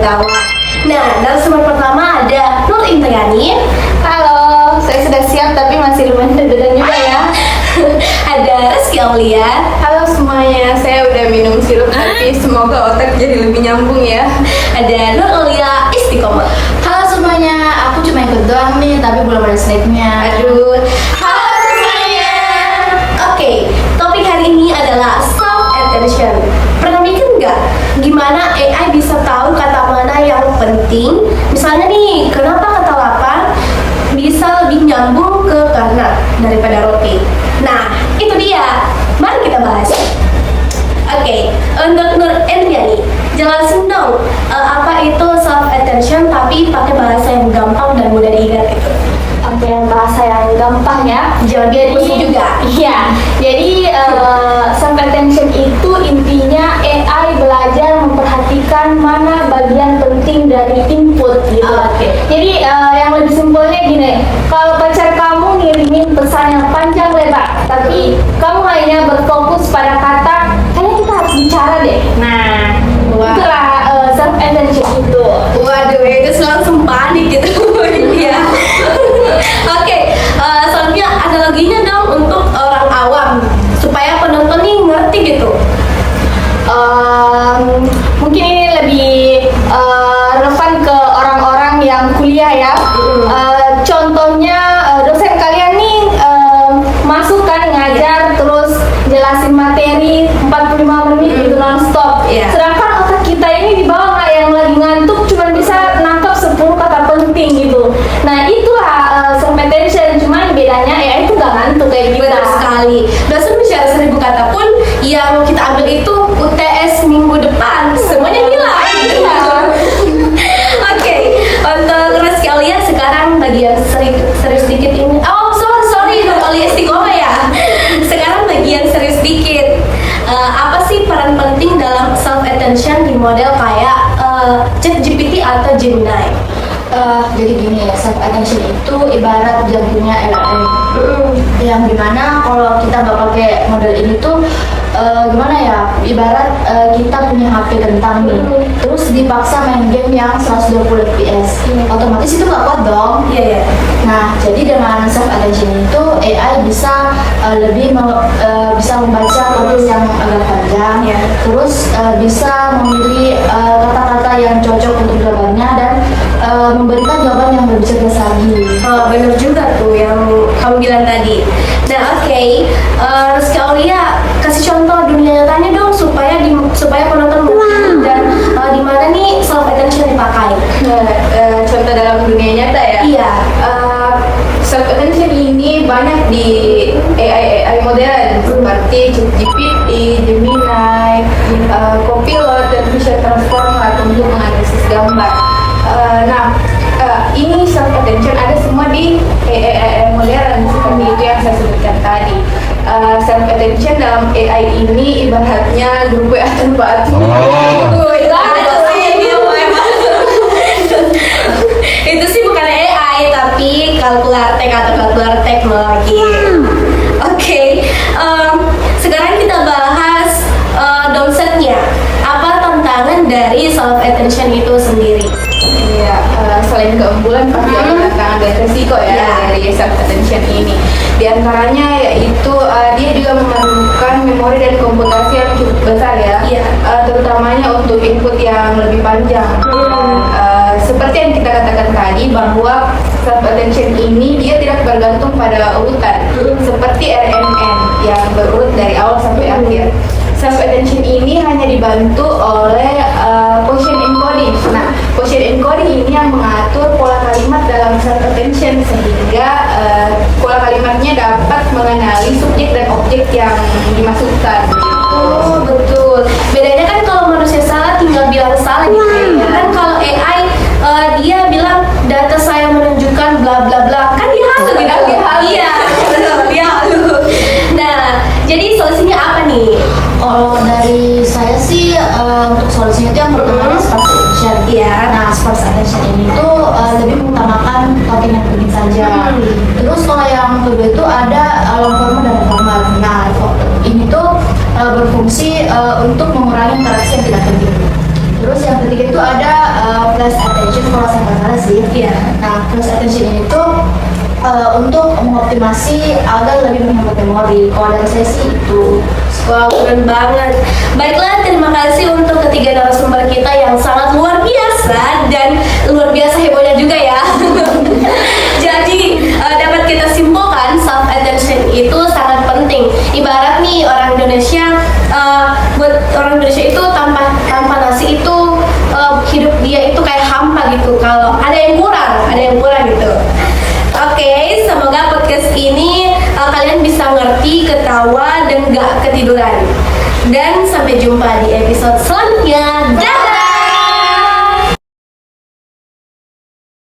utama. Nah, narasumber pertama ada Nur Intriani. Halo, saya sudah siap tapi masih lumayan deg-degan juga ya. Ada Rizky Aulia. Halo semuanya, saya udah minum sirup tapi semoga otak jadi lebih nyambung ya. Ada Nur Aulia Istiqomah. Halo semuanya, aku cuma ikut doang nih, tapi belum ada slide-nya. Aduh. Halo semuanya. Oke, topik hari ini adalah self attention. Pernah mikir nggak gimana AI bisa tahu kata mana yang penting? Misalnya nih, kenapa kata lapar bisa lebih nyambung ke karena daripada roti? Nah, itu dia. Mari kita bahas. Oke, untuk Nur Endriani, jelasin dong apa itu self attention tapi pakai bahasa yang gampang dan mudah diingat gitu. Oke, bahasa yang gampang ya. Jangan biar pusing juga. Iya, jadi self attention itu intinya AI belajar memperhatikan mana bagian penting dari input gitu. Oke. Jadi yang lebih simpelnya gini, kalau pacar kamu ngirimin pesan yang panjang lebar, tapi kamu hanya berfokus pada kata, kayaknya kita harus bicara deh. Nah, Wah. itulah self attention itu. Waduh, itu langsung panik gitu. Iya. Oke, selanjutnya analoginya dong untuk orang awam supaya penonton nih ngerti gitu. Mungkin ini lebih relevan ke orang-orang yang kuliah ya. Contohnya dosen kalian nih masuk kan ngajar terus jelasin materi 45 menit gitu nonstop. Iya. Sedangkan otak kita ini di bawah nggak yang lagi ngantuk cuma bisa nangkap 10 kata penting gitu. Nah itulah self attention, cuman bedanya ya itu nggak ngantuk kayak kita. Benar sekali. Dosen bicara 1000 kata pun yang kita ambil itu UTS minggu depan semuanya hilang. Iya. Oke, untuk Rizky Aulia sekarang bagian serius dikit ini. Oh, sorry, Nur Aulia Istiqomah ya. Sekarang bagian serius dikit. Apa sih peran penting dalam self attention di model kayak ChatGPT atau Gemini? Jadi gini ya, self attention itu ibarat jantungnya AI. Yang dimana kalau kita nggak pakai model ini tuh gimana ya, ibarat kita punya HP kentang nih, terus dipaksa main game yang 120 fps, otomatis itu nggak kuat dong. Iya. Nah, jadi dengan self attention itu AI bisa bisa membaca teks yang agak panjang, Iya. terus bisa memilih kata-kata yang cocok untuk jawabannya dan memberikan jawaban yang lebih cerdas lagi. Bener juga tuh yang kamu bilang tadi. Nah, oke, Rizky Aulia kasih contoh dunia nyatanya dong supaya penonton ngerti dan di mana nih self attention dipakai. Contoh dalam dunia nyata ya. Iya. Self attention ini banyak di AI modern seperti ChatGPT, Gemini, Copilot dan Visual Transformer untuk menganalisis gambar. Ini self attention ada semua di AI modern seperti itu yang saya sebutkan tadi. Self attention dalam AI ini ibaratnya grup WA tanpa admin. Itu sih bukan AI tapi kalkulatek atau kalkulator teknologi. Oke, sekarang kita bahas downsetnya. Apa tantangan dari self attention itu sendiri? Iya, selain keunggulan pasti ada tantangan dan resiko ya dari self attention ini. Di antaranya yaitu dia juga memerlukan memori dan komputasi yang cukup besar ya. Iya. Terutamanya untuk input yang lebih panjang. Seperti yang kita katakan tadi bahwa self attention ini dia tidak bergantung pada urutan seperti RNN yang berurut dari awal sampai akhir. Self attention ini hanya dibantu oleh quotient encoding. Nah, quotient encoding ini yang mengatur pola kalimat dalam self attention sehingga pola kalimatnya dapat mengenali subjek dan objek yang dimasukkan. Oh, betul. Bedanya kan kalau manusia salah tinggal bilang salah gitu ya. Kan kalau AI dia bilang data saya menunjukkan bla bla bla. Kan dia halu gitu. Iya, betul, dia halu. Nah, jadi solusinya apa nih? Kalau dari saya sih untuk solusinya itu yang pertama sparse attention. Iya. Nah, sparse attention ini tuh lebih mengutamakan topik yang penting saja. Terus kalau yang kedua itu ada long form dan formal. Nah, ini tuh berfungsi untuk mengurangi interaksi yang tidak penting. Terus Terus yang ketiga itu ada flash attention, kalau saya nggak salah sih. Iya. Nah, flash attention ini tuh untuk mengoptimasi agar lebih menghemat memori. Kalau dari saya sih itu. Wow, keren banget. Baiklah, terima kasih untuk ketiga narasumber kita yang sangat luar biasa dan luar biasa hebohnya juga ya. Jadi dapat kita simpulkan self attention itu sangat penting. Ibarat nih orang Indonesia, buat orang Indonesia itu tanpa nasi itu hidup dia itu kayak hampa gitu. Kalau ada yang kurang gitu. Oke, semoga podcast ini kalian bisa ngerti, ketawa, dan gak ketiduran. Dan sampai jumpa di episode selanjutnya.